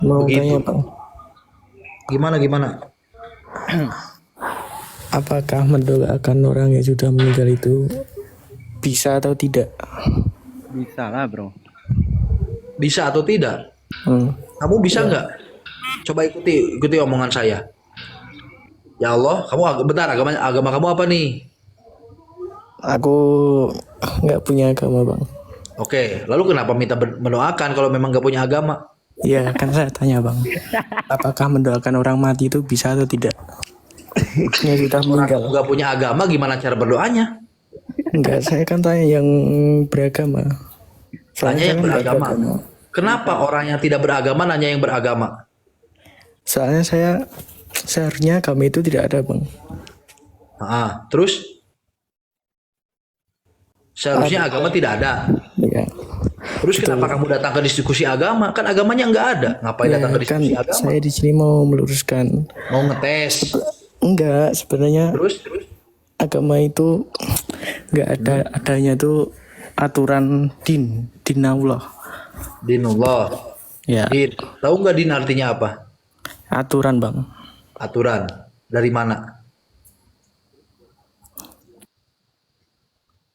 Mau tanya Begitu. Bang, Gimana gimana? apakah mendoakan orang yang sudah meninggal itu bisa atau tidak? Bisa lah bro. Bisa atau tidak? Hmm, Kamu bisa ya, nggak? Coba ikuti omongan saya. Ya Allah, kamu bentar, agama kamu apa nih? aku nggak punya agama Bang. Oke, lalu kenapa minta mendoakan kalau memang nggak punya agama? Ya kan saya tanya Bang, apakah mendoakan orang mati itu bisa atau tidak? Yang sudah Orang kamu meninggal. nggak punya agama, gimana cara berdoanya? Enggak, saya kan tanya yang beragama. Soalnya Tanya saya yang kan nggak beragama. beragama. Kenapa orang yang tidak beragama nanya yang beragama? Soalnya saya seharusnya agama itu tidak ada Bang. Terus seharusnya Ada, agama tidak ada. ya. Terus kenapa Betul. kamu datang ke diskusi agama? Kan agamanya nggak ada. Ngapain datang Ya ke kan diskusi agama? saya di sini mau meluruskan. Mau ngetes. Enggak, sebenarnya Terus agama itu nggak ada adanya tuh aturan din Allah. dinullah. Ya, Din. Tahu nggak din artinya apa? aturan Bang. Aturan. Dari mana?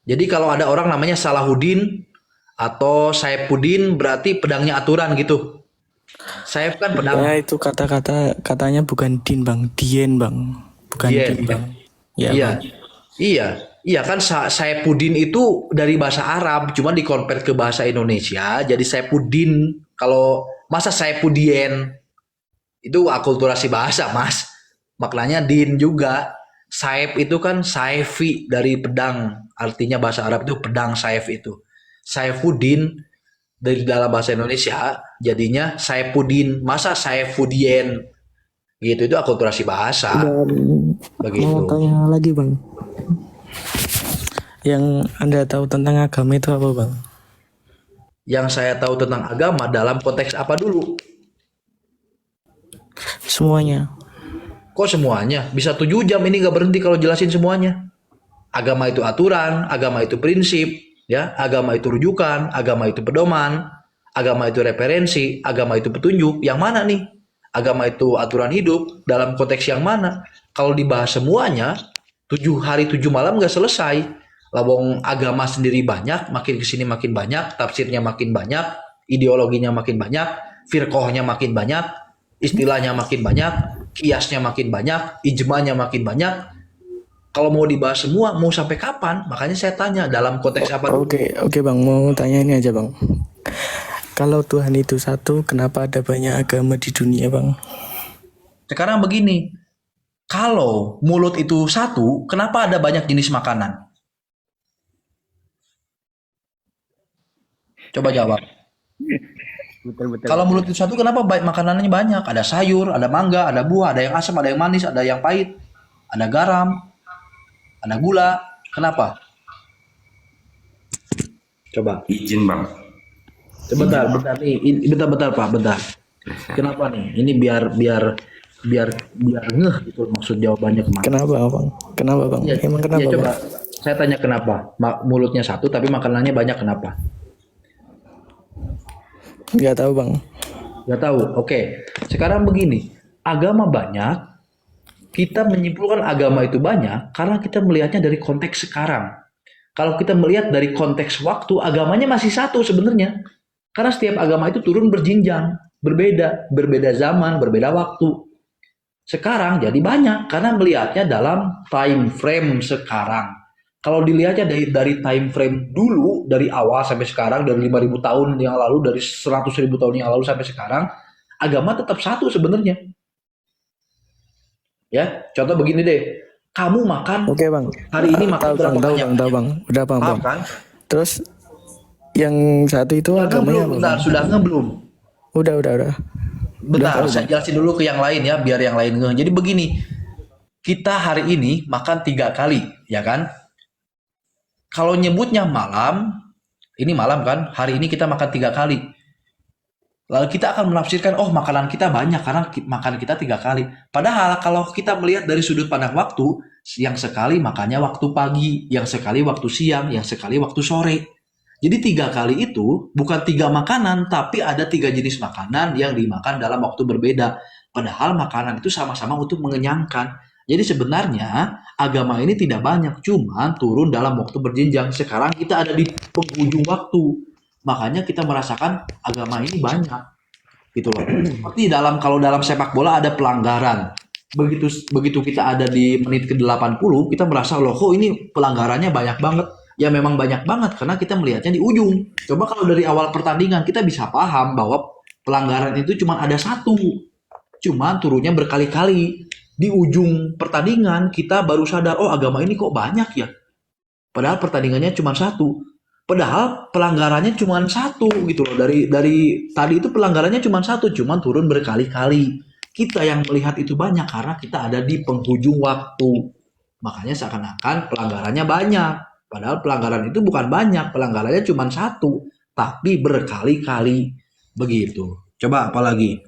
Jadi kalau ada orang namanya Salahuddin atau Saifuddin berarti pedangnya aturan gitu. Saif kan Ya pedang. itu kata-kata katanya bukan din Bang, dien Bang, bukan din Dien. Bang. Ya Iya. Bang. Iya. Iya kan Saifuddin itu dari bahasa Arab, cuma dikonvert ke bahasa Indonesia jadi Saifuddin. Kalau masa Saifuddin itu akulturasi bahasa, Mas. Maknanya din juga. Saif itu kan saifi dari pedang. Artinya bahasa Arab itu pedang saif itu. Saifuddin dari dalam bahasa Indonesia jadinya Saifuddin. Masa Saifuddin gitu itu akulturasi bahasa Dan mau begitu. tanya lagi Bang, yang Anda tahu tentang agama itu apa Bang? Yang saya tahu tentang agama dalam konteks apa dulu? Semuanya. Kok semuanya? Bisa 7 jam ini nggak berhenti kalau jelasin semuanya. Agama itu aturan, agama itu prinsip, ya, agama itu rujukan, agama itu pedoman, agama itu referensi, agama itu petunjuk. Yang mana nih? Agama itu aturan hidup dalam konteks yang mana? Kalau dibahas semuanya, 7 hari 7 malam nggak selesai. Lawong agama sendiri banyak, makin kesini makin banyak, tafsirnya makin banyak, ideologinya makin banyak, firqohnya makin banyak, istilahnya makin banyak, kiasnya makin banyak, ijmanya makin banyak. Kalau mau dibahas semua, mau sampai kapan? Makanya saya tanya dalam konteks apa dulu. Oke Bang, mau tanya ini aja Bang. Kalau Tuhan itu satu, kenapa ada banyak agama di dunia Bang? Sekarang begini, kalau mulut itu satu, kenapa ada banyak jenis makanan? Coba jawab. Betul betul Kalau betul. mulut itu satu, kenapa makanannya banyak? Ada sayur, ada mangga, ada buah, ada yang asam, ada yang manis, ada yang pahit, ada garam, ada gula. Kenapa? Coba. Izin bang. Sebentar, bentar nih. Bentar, Pak, bentar. Kenapa nih? Ini biar ngeh gitu maksud jawabannya kemana? Kenapa Bang? Kenapa Bang? Iya, Emang iya kenapa coba. Bang? Saya tanya kenapa? Mulutnya satu tapi makanannya banyak kenapa? Nggak tahu Bang. Gak tahu. Oke. Sekarang begini, agama banyak, kita menyimpulkan agama itu banyak karena kita melihatnya dari konteks sekarang. Kalau kita melihat dari konteks waktu, agamanya masih satu sebenarnya. Karena setiap agama itu turun berjinjang, berbeda zaman, berbeda waktu. Sekarang jadi banyak karena melihatnya dalam time frame sekarang. Kalau dilihatnya dari time frame dulu, dari awal sampai sekarang, dari 5.000 tahun yang lalu, dari 100.000 tahun yang lalu sampai sekarang, agama tetap satu sebenarnya. Ya, contoh begini deh, kamu makan Oke Bang. hari ini makan Tahu Bang, berapa tahu banyak? Bang, tahu Bang. Udah Bang, Paham Bang. kan? Terus yang satu itu Sudah nge agamanya belum? apa Bentar, Bang? sudah nge belum? Udah. Udah Bentar, tahu saya Bang. jelasin dulu ke yang lain ya, biar yang lain nge. Jadi begini, kita hari ini makan 3 kali, ya kan? Kalau nyebutnya malam, ini malam kan? Hari ini kita makan 3 kali. Lalu kita akan menafsirkan, oh makanan kita banyak karena makan kita 3 kali. Padahal kalau kita melihat dari sudut pandang waktu, yang sekali makannya waktu pagi, yang sekali waktu siang, yang sekali waktu sore. Jadi 3 kali itu bukan 3 makanan, tapi ada 3 jenis makanan yang dimakan dalam waktu berbeda. Padahal makanan itu sama-sama untuk mengenyangkan. Jadi sebenarnya agama ini tidak banyak, cuman turun dalam waktu berjenjang. Sekarang kita ada di penghujung waktu, makanya kita merasakan agama ini banyak, gitu loh. Seperti kalau dalam sepak bola ada pelanggaran. Begitu begitu kita ada di menit ke-80, kita merasa loh kok ini pelanggarannya banyak banget. Ya memang banyak banget karena kita melihatnya di ujung. Coba kalau dari awal pertandingan kita bisa paham bahwa pelanggaran itu cuma ada satu. Cuman turunnya berkali-kali. Di ujung pertandingan kita baru sadar, oh agama ini kok banyak ya. Padahal pertandingannya cuma satu. Padahal pelanggarannya cuma satu gitu loh. Dari tadi itu pelanggarannya cuma satu, cuma turun berkali-kali. Kita yang melihat itu banyak karena kita ada di penghujung waktu. Makanya seakan-akan pelanggarannya banyak. Padahal pelanggaran itu bukan banyak, pelanggarannya cuma satu, tapi berkali-kali begitu. Coba apa lagi?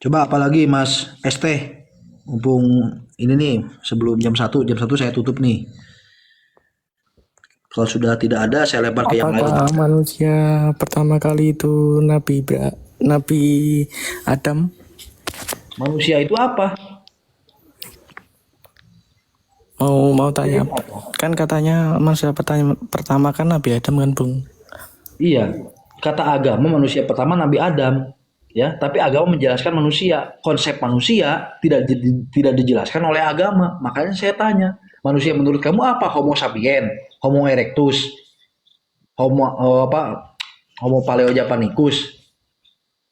Coba apalagi Mas ST, mumpung ini nih sebelum jam 1 saya tutup nih. Kalau sudah tidak ada saya lempar ke yang lain. Apakah manusia pertama kali itu Nabi Adam? Manusia itu apa? Mau tanya, kan katanya manusia pertama kan Nabi Adam kan Bung? Iya, kata agama manusia pertama Nabi Adam, ya. Tapi agama menjelaskan manusia, konsep manusia tidak dijelaskan oleh agama. Makanya saya tanya, manusia menurut kamu apa? Homo sapien, Homo erectus, Homo paleo japanicus,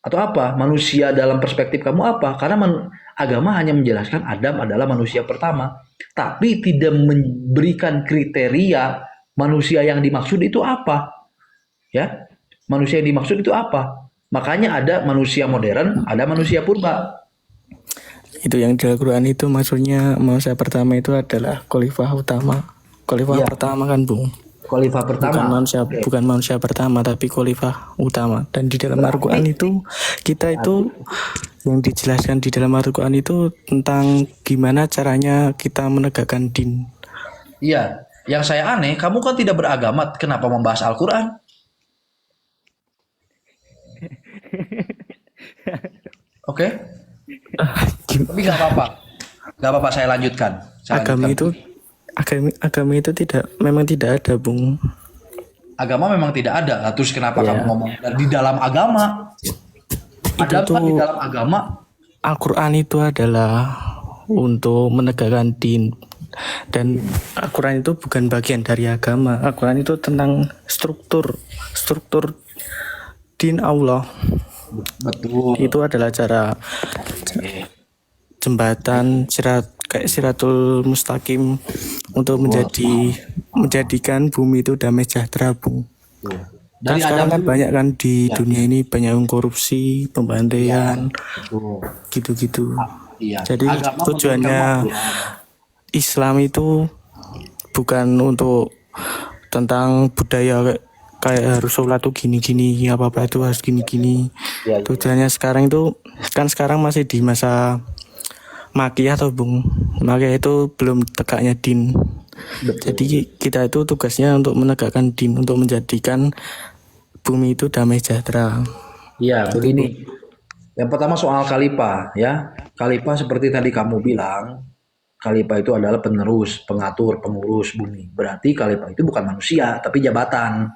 atau apa? Manusia dalam perspektif kamu apa? Karena agama hanya menjelaskan Adam adalah manusia pertama, tapi tidak memberikan kriteria manusia yang dimaksud itu apa. Ya, manusia yang dimaksud itu apa? Makanya ada manusia modern, ada manusia purba. Itu yang di Al-Quran itu maksudnya manusia pertama itu adalah khalifah utama. Khalifah pertama kan Bung? Khalifah pertama. Bukan manusia pertama tapi khalifah utama. Dan di dalam Al-Quran itu kita itu yang dijelaskan di dalam Al-Quran itu tentang gimana caranya kita menegakkan din. Iya, yang saya aneh, kamu kan tidak beragama, kenapa membahas Al-Quran? Oke? Tapi nggak apa-apa, saya lanjutkan. Agama itu memang tidak ada Bung. Agama memang tidak ada. Nah, terus kenapa kamu ngomong di dalam agama? Ada kan di dalam agama. Al-Quran itu adalah untuk menegakkan din. Dan Al-Quran itu bukan bagian dari agama. Al-Quran itu tentang struktur din Allah. Betul. Itu adalah cara jembatan kayak siratul mustaqim untuk menjadikan bumi itu damai sejahtera Bung. Kan sekarang kan banyak kan di dunia ini banyak yang korupsi, pembantaian, gitu-gitu. Jadi tujuannya Islam itu bukan untuk tentang budaya kayak harus sholat tuh gini-gini, apa-apa itu harus gini-gini. Tujuannya sekarang itu kan sekarang masih di masa Makiyah atau Bung. Makiyah itu belum tegaknya din. Jadi kita itu tugasnya untuk menegakkan din, untuk menjadikan bumi itu damai sejahtera. Iya, begini. Yang pertama soal khalifah, ya. Khalifah seperti tadi kamu bilang, khalifah itu adalah penerus, pengatur, pengurus bumi. Berarti khalifah itu bukan manusia, tapi jabatan.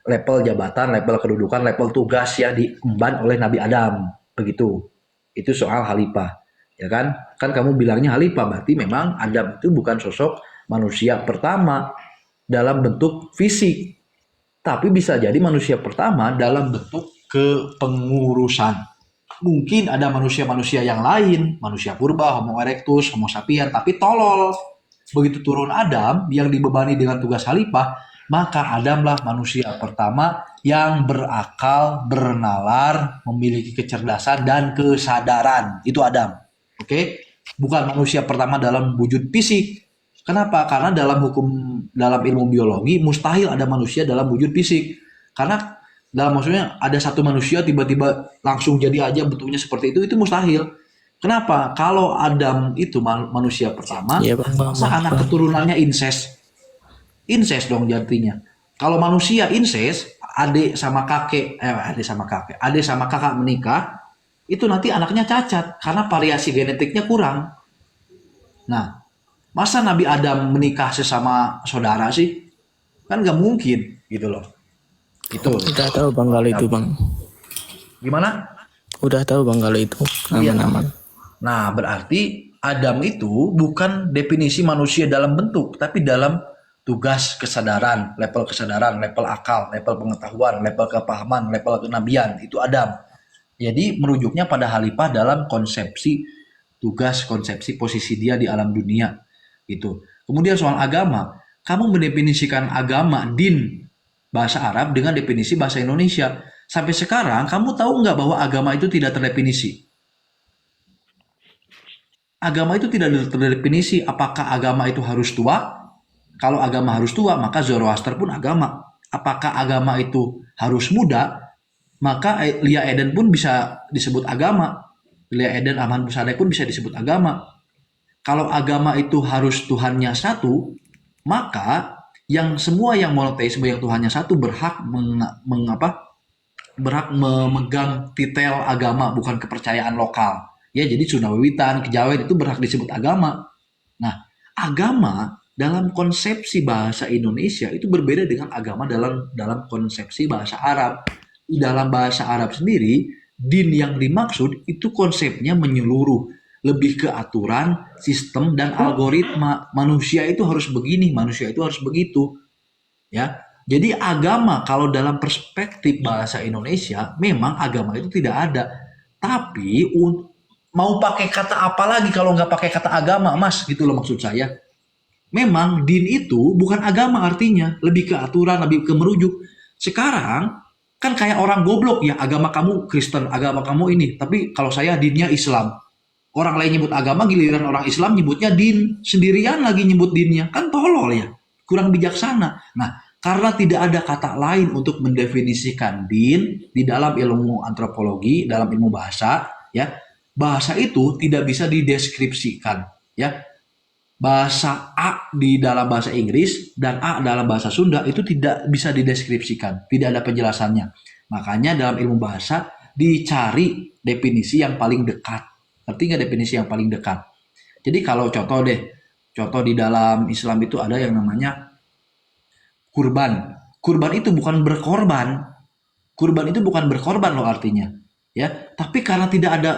Level jabatan, level kedudukan, level tugas yang diemban oleh Nabi Adam. Begitu. Itu soal khalifah. Ya kan? Kan kamu bilangnya khalifah, berarti memang Adam itu bukan sosok manusia pertama dalam bentuk fisik. Tapi bisa jadi manusia pertama dalam bentuk kepengurusan. Mungkin ada manusia-manusia yang lain, manusia purba, Homo erectus, Homo sapien, tapi tolol. Begitu turun Adam yang dibebani dengan tugas khalifah, maka Adamlah manusia pertama yang berakal, bernalar, memiliki kecerdasan dan kesadaran. Itu Adam. Oke? Bukan manusia pertama dalam wujud fisik. Kenapa? Karena dalam ilmu biologi mustahil ada manusia dalam wujud fisik. Karena maksudnya ada satu manusia tiba-tiba langsung jadi aja bentuknya seperti itu mustahil. Kenapa? Kalau Adam itu manusia pertama, Iya bang, bang, masa bang, anak bang. keturunannya incest? Incest dong jadinya. Kalau manusia incest, adik sama kakak menikah, itu nanti anaknya cacat karena variasi genetiknya kurang. Nah, masa Nabi Adam menikah sesama saudara sih? Kan nggak mungkin gitu loh. Itu. Udah tahu bang kalau itu bang. Gimana? Udah tahu bang kalau itu Iya. aman-aman. Nah, berarti Adam itu bukan definisi manusia dalam bentuk, tapi dalam tugas kesadaran, level akal, level pengetahuan, level kepahaman, level kenabian. Itu Adam. Jadi merujuknya pada Khalifah dalam konsepsi tugas, konsepsi posisi dia di alam dunia. Itu. Kemudian soal agama, kamu mendefinisikan agama, din, bahasa Arab dengan definisi bahasa Indonesia. Sampai sekarang, kamu tahu nggak bahwa agama itu tidak terdefinisi? Agama itu tidak terdefinisi apakah agama itu harus tua. Kalau agama harus tua, maka Zoroaster pun agama. Apakah agama itu harus muda, maka Lia Eden pun bisa disebut agama. Lia Eden Ahmad Musadek pun bisa disebut agama. Kalau agama itu harus Tuhannya satu, maka yang semua yang monoteisme yang Tuhannya satu berhak berhak memegang titel agama, bukan kepercayaan lokal. Ya, jadi Sundawiwitan, Kejawen itu berhak disebut agama. Nah, agama dalam konsepsi bahasa Indonesia itu berbeda dengan agama dalam konsepsi bahasa Arab. Di dalam bahasa Arab sendiri, din yang dimaksud itu konsepnya menyeluruh, lebih ke aturan, sistem dan algoritma. Manusia itu harus begini, manusia itu harus begitu. Ya. Jadi agama kalau dalam perspektif bahasa Indonesia memang agama itu tidak ada. Tapi mau pakai kata apa lagi kalau nggak pakai kata agama, Mas? Gitu loh maksud saya. Memang din itu bukan agama artinya, lebih ke aturan, lebih ke merujuk. Sekarang kan kayak orang goblok ya, agama kamu Kristen, agama kamu ini, tapi kalau saya dinnya Islam. Orang lain nyebut agama, giliran orang Islam nyebutnya din, sendirian lagi nyebut dinnya. Kan tolol ya, kurang bijaksana. Nah, karena tidak ada kata lain untuk mendefinisikan din di dalam ilmu antropologi, dalam ilmu bahasa, ya, bahasa itu tidak bisa dideskripsikan, ya. Bahasa A di dalam bahasa Inggris dan A dalam bahasa Sunda itu tidak bisa dideskripsikan, tidak ada penjelasannya. Makanya dalam ilmu bahasa dicari definisi yang paling dekat. Ngerti nggak definisi yang paling dekat? Jadi kalau contoh di dalam Islam itu ada yang namanya kurban. Kurban itu bukan berkorban. Kurban itu bukan berkorban loh artinya. Ya, tapi karena tidak ada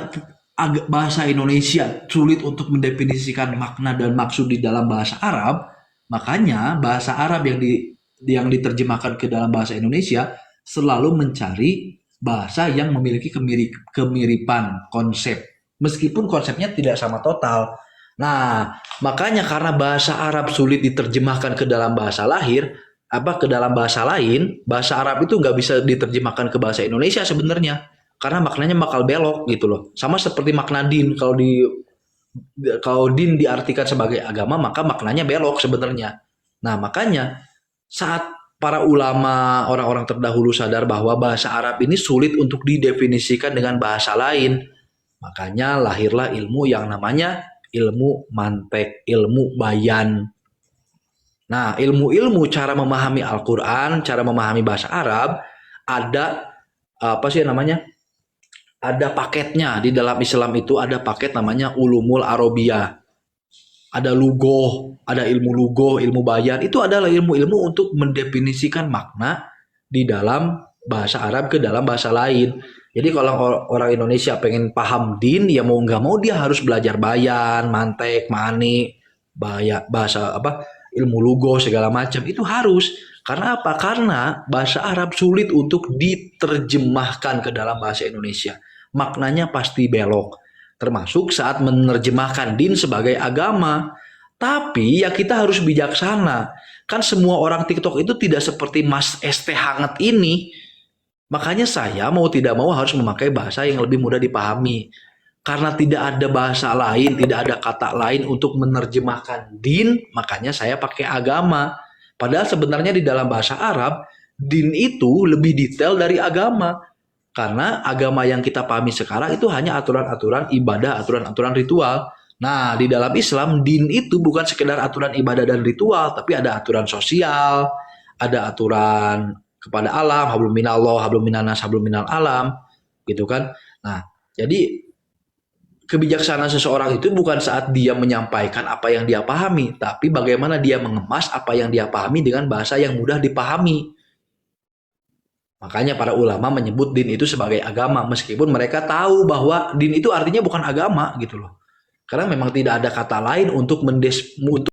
bahasa Indonesia sulit untuk mendefinisikan makna dan maksud di dalam bahasa Arab, makanya bahasa Arab yang diterjemahkan ke dalam bahasa Indonesia selalu mencari bahasa yang memiliki kemiripan konsep, meskipun konsepnya tidak sama total. Nah, makanya karena bahasa Arab sulit diterjemahkan ke dalam bahasa ke dalam bahasa lain, bahasa Arab itu nggak bisa diterjemahkan ke bahasa Indonesia sebenarnya. Karena maknanya bakal belok gitu loh. Sama seperti makna din, kalau din diartikan sebagai agama, maka maknanya belok sebenarnya. Nah, makanya saat para ulama, orang-orang terdahulu sadar bahwa bahasa Arab ini sulit untuk didefinisikan dengan bahasa lain, makanya lahirlah ilmu yang namanya ilmu mantek, ilmu bayan. Nah, ilmu-ilmu cara memahami Al-Quran, cara memahami bahasa Arab, ada ada paketnya. Di dalam Islam itu ada paket namanya ulumul arabiyah. Ada lugoh, ada ilmu lugoh, ilmu bayan. Itu adalah ilmu-ilmu untuk mendefinisikan makna di dalam bahasa Arab ke dalam bahasa lain. Jadi kalau orang Indonesia pengen paham din, ya mau nggak mau dia harus belajar bayan, mantek, mani, bahasa ilmu lugoh segala macam. Itu harus. Karena apa? Karena bahasa Arab sulit untuk diterjemahkan ke dalam bahasa Indonesia. Maknanya pasti belok. Termasuk saat menerjemahkan din sebagai agama. Tapi ya kita harus bijaksana. Kan semua orang TikTok itu tidak seperti Mas ST Hangat ini. Makanya saya mau tidak mau harus memakai bahasa yang lebih mudah dipahami. Karena tidak ada bahasa lain, tidak ada kata lain untuk menerjemahkan din, makanya saya pakai agama. Padahal sebenarnya di dalam bahasa Arab, din itu lebih detail dari agama. Karena agama yang kita pahami sekarang itu hanya aturan-aturan ibadah, aturan-aturan ritual. Nah, di dalam Islam, din itu bukan sekedar aturan ibadah dan ritual, tapi ada aturan sosial, ada aturan kepada alam, hablum minallah, hablum minannas, hablum minal alam, gitu kan. Nah, jadi kebijaksanaan seseorang itu bukan saat dia menyampaikan apa yang dia pahami, tapi bagaimana dia mengemas apa yang dia pahami dengan bahasa yang mudah dipahami. Makanya para ulama menyebut din itu sebagai agama, meskipun mereka tahu bahwa din itu artinya bukan agama gitu loh. Karena memang tidak ada kata lain untuk